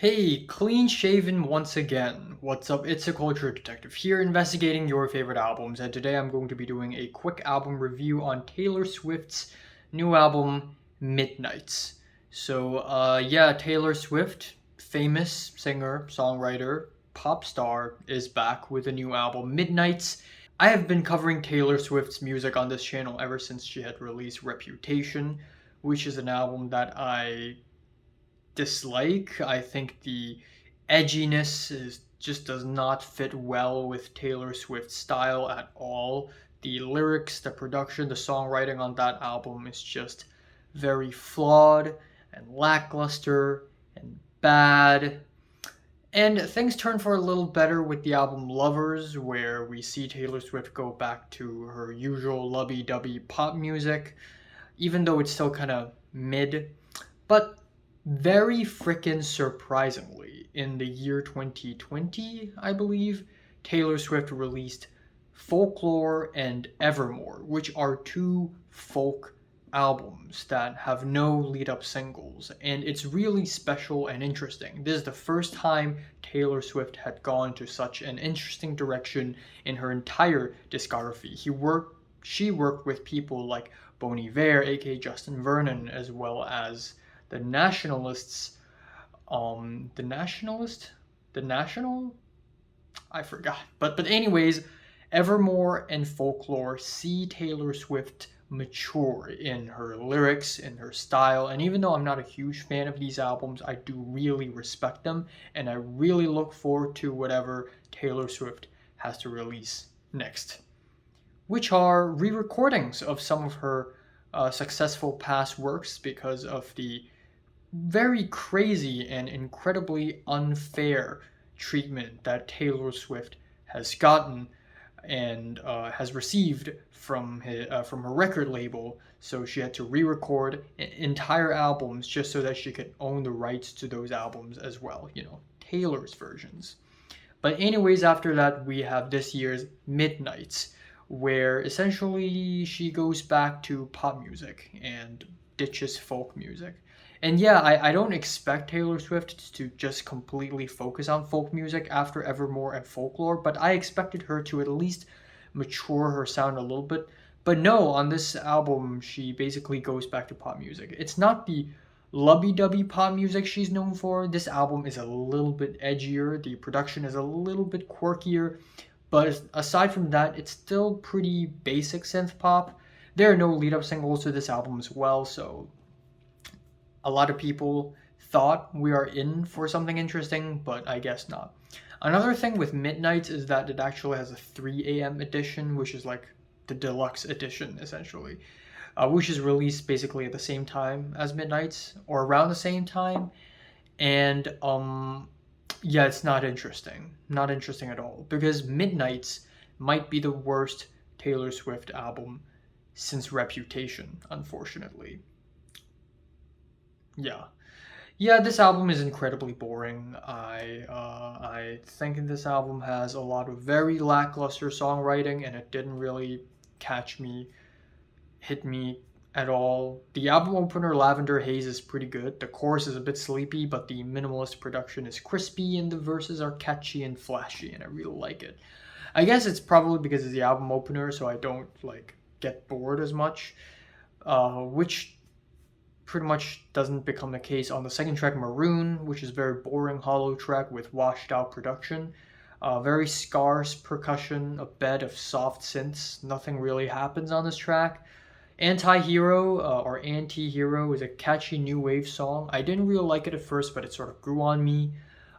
Hey, clean shaven once again. What's up? It's a culture detective here investigating your favorite albums, and today I'm going to be doing a quick album review on Taylor Swift's new album, Midnights. Yeah, Taylor Swift, famous singer, songwriter, pop star, is back with a new album, Midnights. I have been covering Taylor Swift's music on this channel ever since she had released Reputation, which is an album that I dislike. I think the edginess just does not fit well with Taylor Swift's style at all. The lyrics, the production, the songwriting on that album is just very flawed and lackluster and bad. And things turn for a little better with the album Lovers, where we see Taylor Swift go back to her usual lovey dovey pop music, even though it's still kind of mid. But very frickin' surprisingly, in the year 2020, I believe, Taylor Swift released Folklore and Evermore, which are two folk albums that have no lead up singles. And it's really special and interesting. This is the first time Taylor Swift had gone to such an interesting direction in her entire discography. She worked with people like Bon Iver, aka Justin Vernon, as well as the Nationalists. The Nationalist, the National, I forgot. But anyways, Evermore and Folklore see Taylor Swift mature in her lyrics, in her style, and even though I'm not a huge fan of these albums, I do really respect them, and I really look forward to whatever Taylor Swift has to release next, which are re-recordings of some of her successful past works because of the very crazy and incredibly unfair treatment that Taylor Swift has gotten and has received from her record label. So she had to re-record entire albums just so that she could own the rights to those albums as well. Taylor's versions. But anyways, after that we have this year's Midnights, where essentially she goes back to pop music and ditches folk music. And yeah, I don't expect Taylor Swift to just completely focus on folk music after Evermore and Folklore, but I expected her to at least mature her sound a little bit. But no, on this album, she basically goes back to pop music. It's not the lovey-dovey pop music she's known for. This album is a little bit edgier, the production is a little bit quirkier, but aside from that, it's still pretty basic synth pop. There are no lead-up singles to this album as well, so a lot of people thought we are in for something interesting, but I guess not. Another thing with Midnights is that it actually has a 3 a.m. edition, which is like the deluxe edition, essentially, which is released basically at the same time as Midnights, or around the same time. And yeah, it's not interesting. Not interesting at all, because Midnights might be the worst Taylor Swift album since Reputation, unfortunately. Yeah. Yeah, this album is incredibly boring. I think this album has a lot of very lackluster songwriting, and it didn't really hit me at all. The album opener, Lavender, Haze, is pretty good. The chorus is a bit sleepy, but the minimalist production is crispy, and the verses are catchy and flashy, and I really like it. I guess it's probably because it's the album opener, so I don't get bored as much, which pretty much doesn't become the case on the second track, Maroon, which is a very boring hollow track with washed out production. Very scarce percussion, a bed of soft synths. Nothing really happens on this track. Anti-Hero or Anti-Hero is a catchy new wave song. I didn't really like it at first, but it sort of grew on me.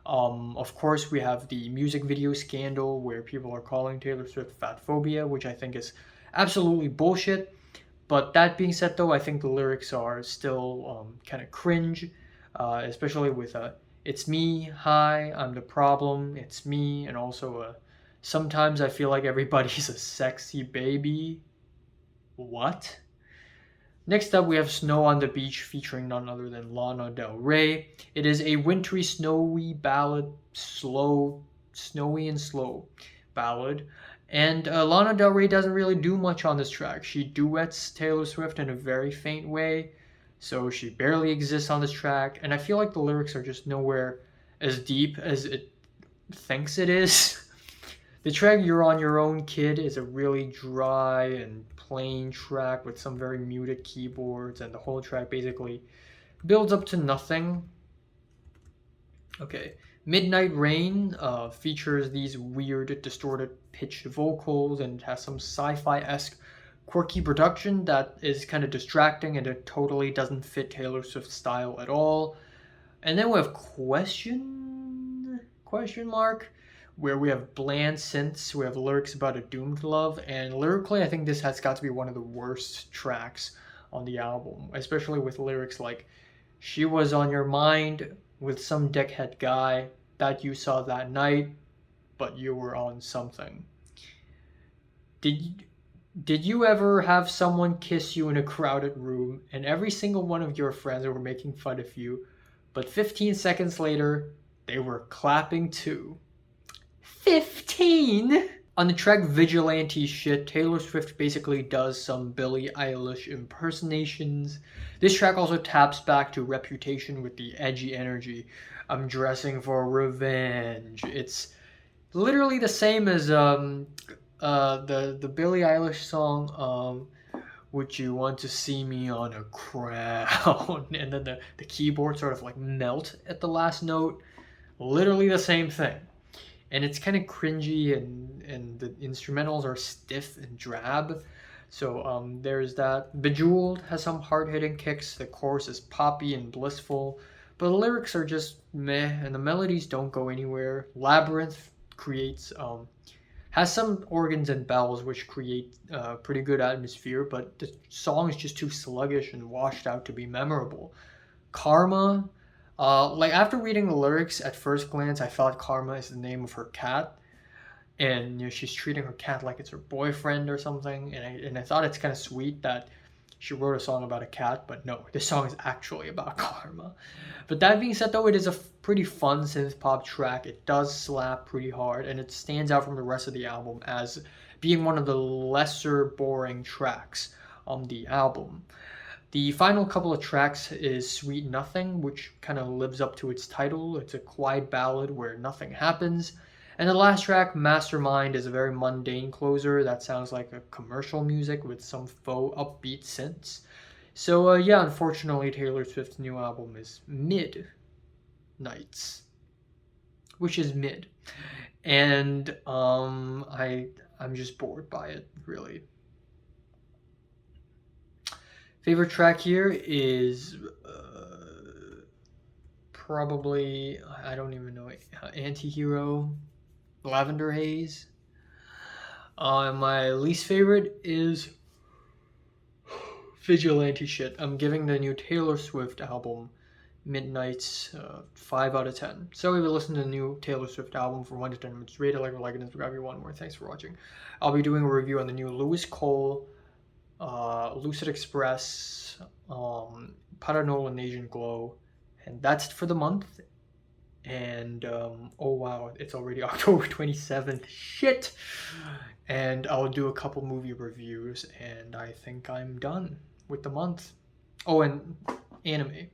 Of course, we have the music video scandal where people are calling Taylor Swift fatphobia, which I think is absolutely bullshit. But that being said, though, I think the lyrics are still kind of cringe, especially with "It's me, hi, I'm the problem, it's me," and also "Sometimes I feel like everybody's a sexy baby." What? Next up, we have "Snow on the Beach" featuring none other than Lana Del Rey. It is a wintry, snowy ballad, snowy and slow ballad. And Lana Del Rey doesn't really do much on this track. She duets Taylor Swift in a very faint way, so she barely exists on this track. And I feel like the lyrics are just nowhere as deep as it thinks it is. The track You're on Your Own Kid is a really dry and plain track with some very muted keyboards, and the whole track basically builds up to nothing. Okay. Midnight Rain features these weird, distorted, pitched vocals and has some sci fi esque, quirky production that is kind of distracting and it totally doesn't fit Taylor Swift's style at all. And then we have question mark, where we have bland synths, we have lyrics about a doomed love, and lyrically I think this has got to be one of the worst tracks on the album, especially with lyrics like she was on your mind with some dickhead guy that you saw that night, but you were on something. Did did you ever have someone kiss you in a crowded room and every single one of your friends were making fun of you, but 15 seconds later, they were clapping too? 15? On the track Vigilante Shit, Taylor Swift basically does some Billie Eilish impersonations. This track also taps back to Reputation with the edgy energy. I'm dressing for revenge. It's literally the same as the Billie Eilish song Would You Want to See Me on a Crown? And then the keyboard sort of like melt at the last note. Literally the same thing. And it's kind of cringy and the instrumentals are stiff and drab. So there's that. Bejeweled has some hard-hitting kicks. The chorus is poppy and blissful, but the lyrics are just meh, and the melodies don't go anywhere. Labyrinth creates has some organs and bells which create pretty good atmosphere, but the song is just too sluggish and washed out to be memorable. Karma, like after reading the lyrics at first glance, I thought Karma is the name of her cat, and she's treating her cat like it's her boyfriend or something. And I thought it's kind of sweet that she wrote a song about a cat, but no, this song is actually about karma. But that being said, though, it is a pretty fun synth pop track. It does slap pretty hard, and it stands out from the rest of the album as being one of the lesser boring tracks on the album. The final couple of tracks is Sweet Nothing, which kind of lives up to its title. It's a quiet ballad where nothing happens. And the last track, Mastermind, is a very mundane closer that sounds like a commercial music with some faux upbeat synths. So yeah, unfortunately, Taylor Swift's new album is Midnights, which is mid. And I'm just bored by it, really. Favorite track here is probably, I don't even know, Antihero, Lavender Haze. My least favorite is Vigilante Shit. I'm giving the new Taylor Swift album, Midnights, 5 out of 10. So if you listen to the new Taylor Swift album from 1 to 10 minutes, rate it, like it, and subscribe if you want more. Thanks for watching. I'll be doing a review on the new Lewis Cole, Lucid Express, Paranoid Asian Glow, and that's for the month. And oh wow, it's already October 27th. Shit. And I'll do a couple movie reviews, and I think I'm done with the month. Oh, and anime.